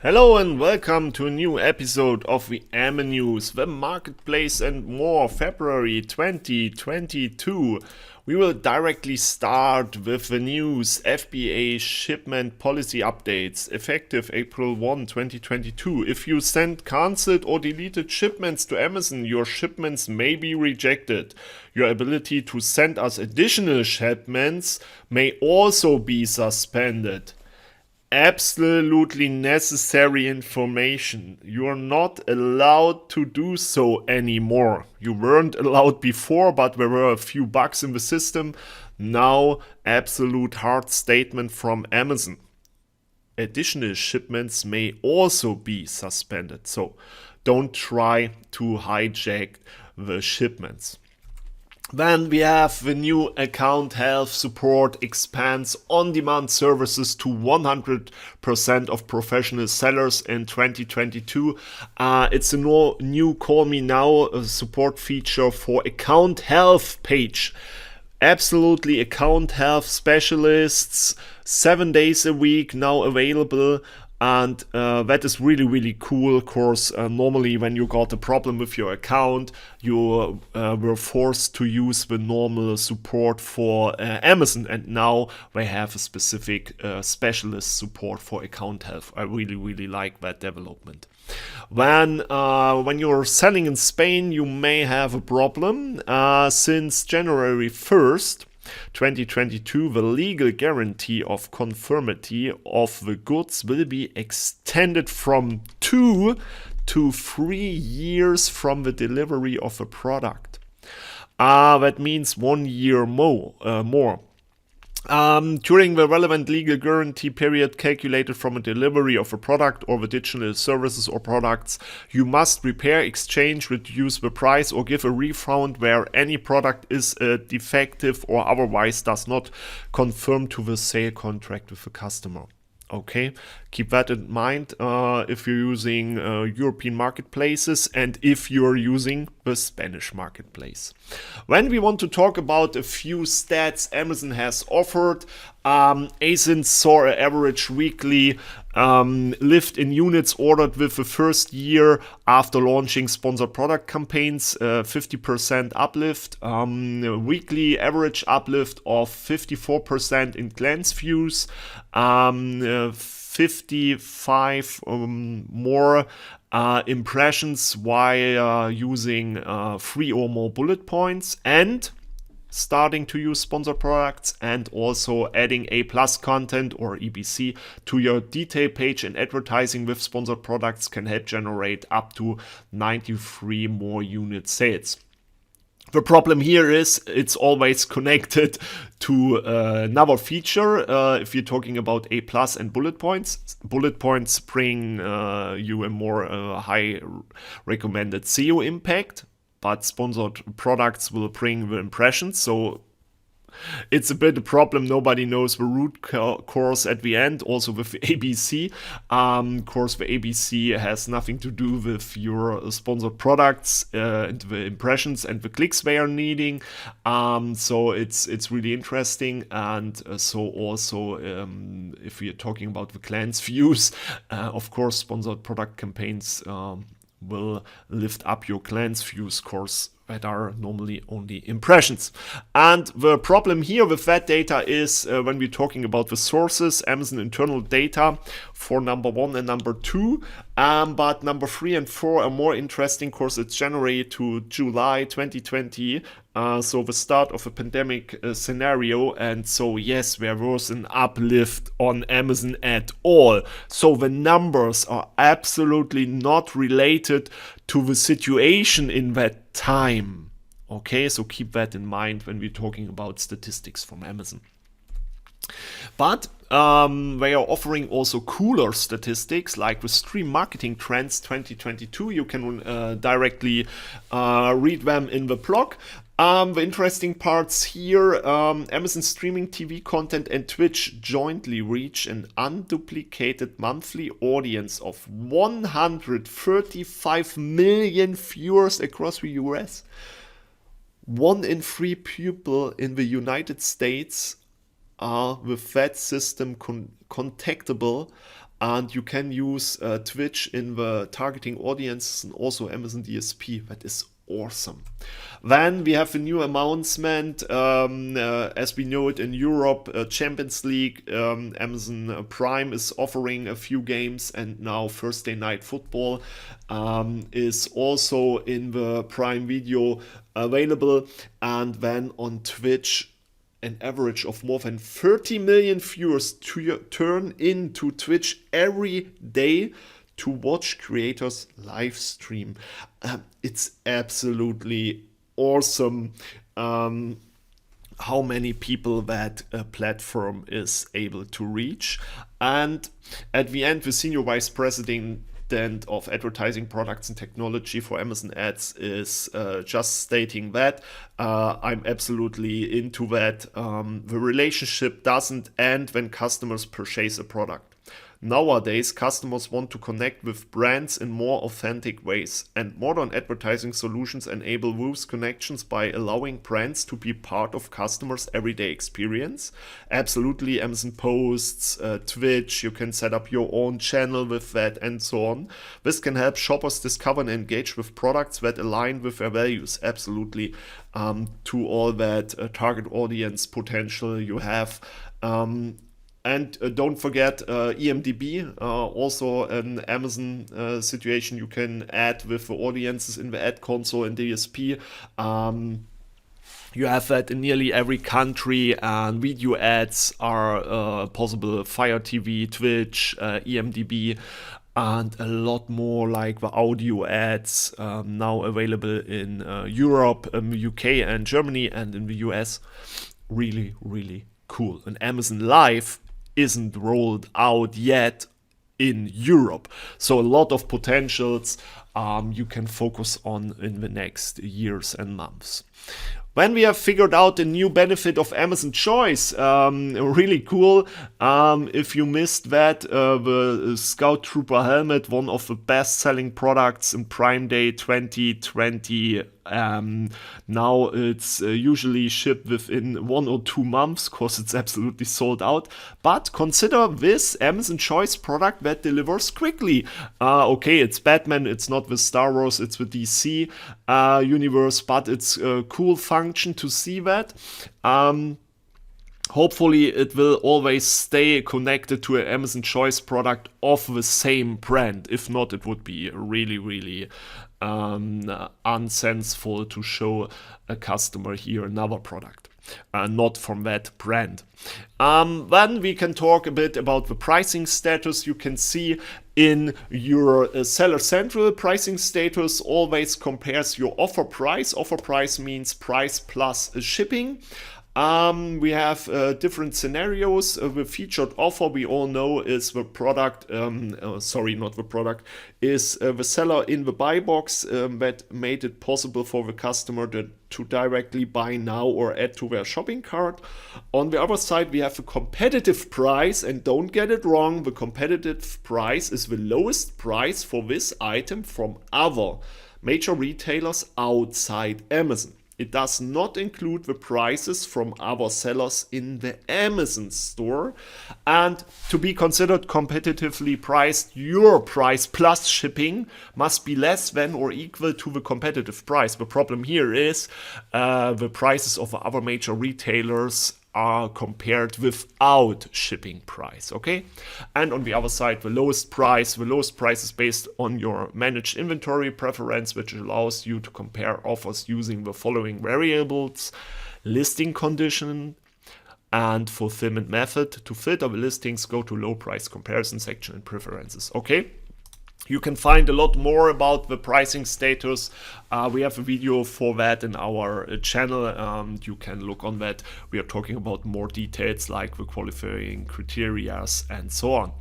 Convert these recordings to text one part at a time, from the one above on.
Hello and welcome to a new episode of the AMAnews, the marketplace and more, February 2022. We will directly start with the news FBA shipment policy updates effective April 1, 2022. If you send cancelled or deleted shipments to Amazon, your shipments may be rejected. Your ability to send us additional shipments may also be suspended. Absolutely necessary information. You're not allowed to do so anymore. You weren't allowed before, but there were a few bugs in the system. Now, absolute hard statement from Amazon. Additional shipments may also be suspended. So don't try to hijack the shipments. Then we have the new account health support expands on-demand services to 100% of professional sellers in 2022. It's a new Call Me Now support feature for account health page. Absolutely, account health specialists, 7 days a week now available. And that is really cool. Of course, normally when you got a problem with your account, you were forced to use the normal support for Amazon, and now they have a specific specialist support for account health. I really like that development. When you're selling in Spain, you may have a problem. Since January 1st, 2022, the legal guarantee of conformity of the goods will be extended from 2 to 3 years from the delivery of a product. That means 1 year more. During the relevant legal guarantee period calculated from a delivery of a product or the digital services or products, you must repair, exchange, reduce the price, or give a refund where any product is defective or otherwise does not conform to the sale contract with the customer. Okay, keep that in mind if you're using European marketplaces and if you're using the Spanish marketplace. When we want to talk about a few stats Amazon has offered, ASIN saw an average weekly lift in units ordered with the first year after launching sponsored product campaigns, 50% uplift, weekly average uplift of 54% in glance views, 55 more impressions while using 3 or more bullet points, and starting to use sponsored products, and also adding A+ content or EBC to your detail page and advertising with sponsored products can help generate up to 93 more unit sales. The problem here is it's always connected to another feature. If you're talking about A+ and bullet points bring you a more high recommended SEO impact, but sponsored products will bring the impressions. So it's a bit a problem. Nobody knows the root cause at the end. Also with ABC, of course, the ABC has nothing to do with your sponsored products and the impressions and the clicks they are needing. So it's really interesting. And so also, if we are talking about the glance views, of course, sponsored product campaigns will lift up your glance view scores that are normally only impressions. And the problem here with that data is when we're talking about the sources, Amazon internal data for number 1 and number 2. But number 3 and 4 are more interesting. Of course, it's January to July 2020. So the start of a pandemic scenario. And so, yes, there was an uplift on Amazon at all. So the numbers are absolutely not related to the situation in that time. Okay, so keep that in mind when we're talking about statistics from Amazon. But they are offering also cooler statistics, like the Stream Marketing Trends 2022. You can directly read them in the blog. The interesting parts here, Amazon streaming TV content and Twitch jointly reach an unduplicated monthly audience of 135 million viewers across the US. 1 in 3 people in the United States are with that system contactable. and you can use Twitch in the targeting audiences and also Amazon DSP. That is awesome. Then we have a new announcement, as we know it in Europe, Champions League, Amazon Prime is offering a few games, and now Thursday Night Football is also in the Prime Video available. And then on Twitch, an average of more than 30 million viewers turn into Twitch every day to watch creators live stream. It's absolutely awesome how many people that platform is able to reach. And at the end, the Senior Vice President of Advertising Products and Technology for Amazon Ads is just stating that I'm absolutely into that. The relationship doesn't end when customers purchase a product. Nowadays, customers want to connect with brands in more authentic ways, and modern advertising solutions enable those connections by allowing brands to be part of customers' everyday experience. Absolutely, Amazon Posts, Twitch, you can set up your own channel with that and so on. This can help shoppers discover and engage with products that align with their values. Absolutely, to all that target audience potential you have. And don't forget EMDB, also an Amazon situation you can add with the audiences in the ad console and DSP. You have that in nearly every country, and video ads are possible, Fire TV, Twitch, EMDB, and a lot more like the audio ads now available in Europe, UK and Germany, and in the US. Really, really cool. And Amazon Live isn't rolled out yet in Europe. So a lot of potentials you can focus on in the next years and months. When we have figured out a new benefit of Amazon Choice, really cool. If you missed that, the Scout Trooper helmet, one of the best-selling products in Prime Day 2020. Now it's usually shipped within 1 or 2 months because it's absolutely sold out. But consider this Amazon Choice product that delivers quickly. Okay, it's Batman, it's not the Star Wars, it's the DC universe, but it's a cool function to see that. Hopefully it will always stay connected to an Amazon Choice product of the same brand. If not, it would be really, really unsenseful to show a customer here another product, not from that brand. Then we can talk a bit about the pricing status. You can see in your Seller Central pricing status always compares your offer price. Offer price means price plus shipping. We have different scenarios. The featured offer we all know is the product, is the seller in the buy box that made it possible for the customer to directly buy now or add to their shopping cart. On the other side, we have a competitive price, and don't get it wrong, the competitive price is the lowest price for this item from other major retailers outside Amazon. It does not include the prices from other sellers in the Amazon store. And to be considered competitively priced, your price plus shipping must be less than or equal to the competitive price. The problem here is the prices of other major retailers are compared without shipping price, okay? And on the other side, the lowest price is based on your managed inventory preference, which allows you to compare offers using the following variables: listing condition and fulfillment method. To filter the listings, go to low price comparison section and preferences, okay? You can find a lot more about the pricing status. We have a video for that in our channel. You can look on that. We are talking about more details like the qualifying criteria and so on.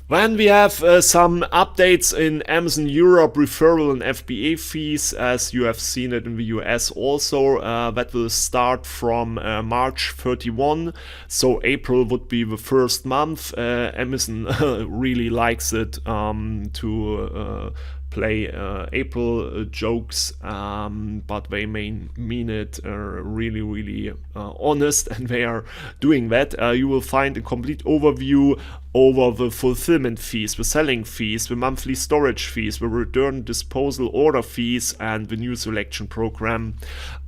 Then we have some updates in Amazon Europe referral and FBA fees, as you have seen it in the US also. That will start from March 31. So April would be the first month. Amazon really likes it to play April jokes, but they mean it really, really honest, and they are doing that. You will find a complete overview over the fulfillment fees, the selling fees, the monthly storage fees, the return disposal order fees, and the new selection program.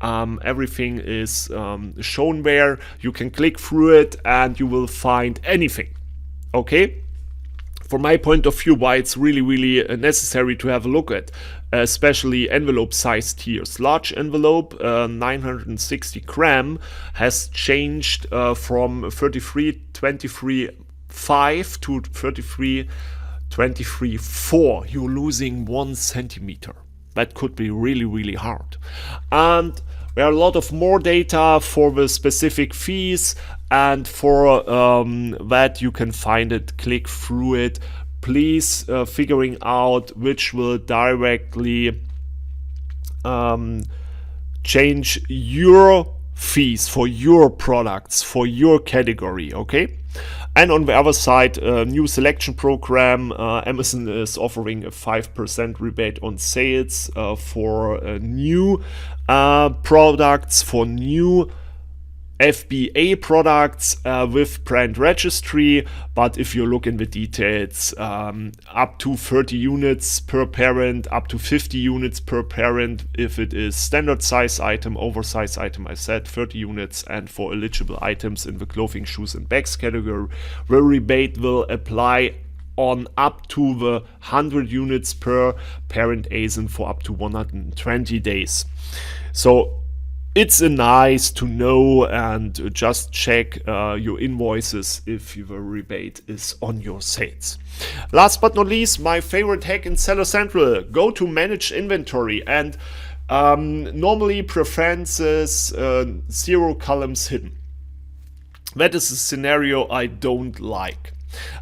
Everything is shown there. You can click through it and you will find anything. Okay? From my point of view, why it's really, really necessary to have a look at, especially envelope size tiers. Large envelope, 960 gram, has changed from 33.23.5 to 33.23.4. You're losing 1 centimeter. That could be really, really hard. And there are a lot of more data for the specific fees, and for that you can find it, click through it. Please figuring out which will directly change your fees for your products, for your category, okay? And on the other side, new selection program. Amazon is offering a 5% rebate on sales for new products, for new FBA products with brand registry. But if you look in the details, up to 30 units per parent, up to 50 units per parent if it is standard size item, oversized item, I said 30 units, and for eligible items in the clothing, shoes and bags category, the rebate will apply on up to the 100 units per parent ASIN for up to 120 days. So it's nice to know, and just check your invoices if the rebate is on your sales. Last but not least, my favorite hack in Seller Central. Go to manage inventory, and normally preferences 0 columns hidden. That is a scenario I don't like.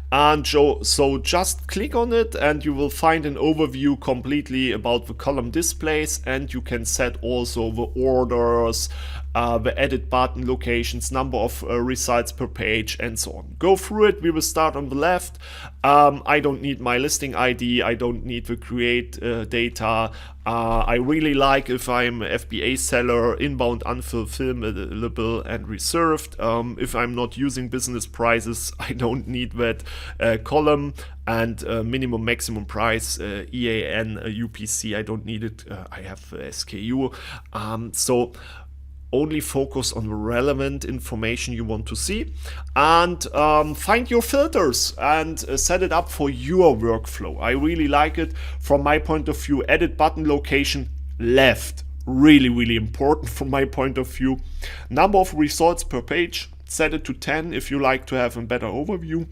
And so just click on it and you will find an overview completely about the column displays, and you can set also the orders, the edit button locations, number of results per page, and so on. Go through it. We will start on the left. I don't need my listing ID. I don't need the create data. I really like, if I'm an FBA seller, inbound, unfulfillable, and reserved. If I'm not using business prices, I don't need that column. And minimum maximum price, EAN, UPC, I don't need it. I have SKU. So only focus on the relevant information you want to see, and find your filters and set it up for your workflow. I really like it. From my point of view, edit button location left, really, really important from my point of view. Number of results per page, set it to 10 if you like to have a better overview.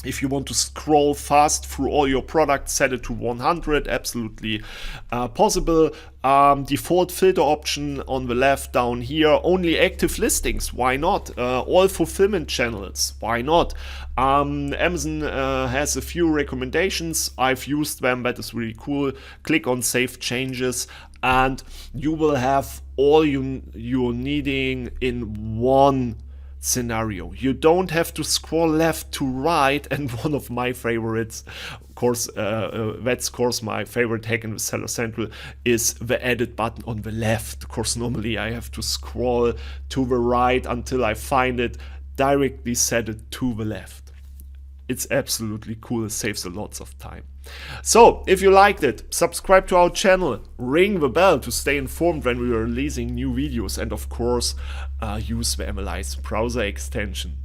If you want to scroll fast through all your products, set it to 100, absolutely possible. Default filter option on the left down here, only active listings, why not? All fulfillment channels, why not? Amazon has a few recommendations, I've used them, that is really cool. Click on save changes and you will have all you're needing in one scenario. You don't have to scroll left to right. And one of my favorites, of course, that's of course my favorite hack in the Seller Central, is the edit button on the left. Of course, normally I have to scroll to the right until I find it. Directly set it to the left. It's absolutely cool. It saves a lot of time. So if you liked it, subscribe to our channel, ring the bell to stay informed when we are releasing new videos, and of course use the AMALYZE browser extension.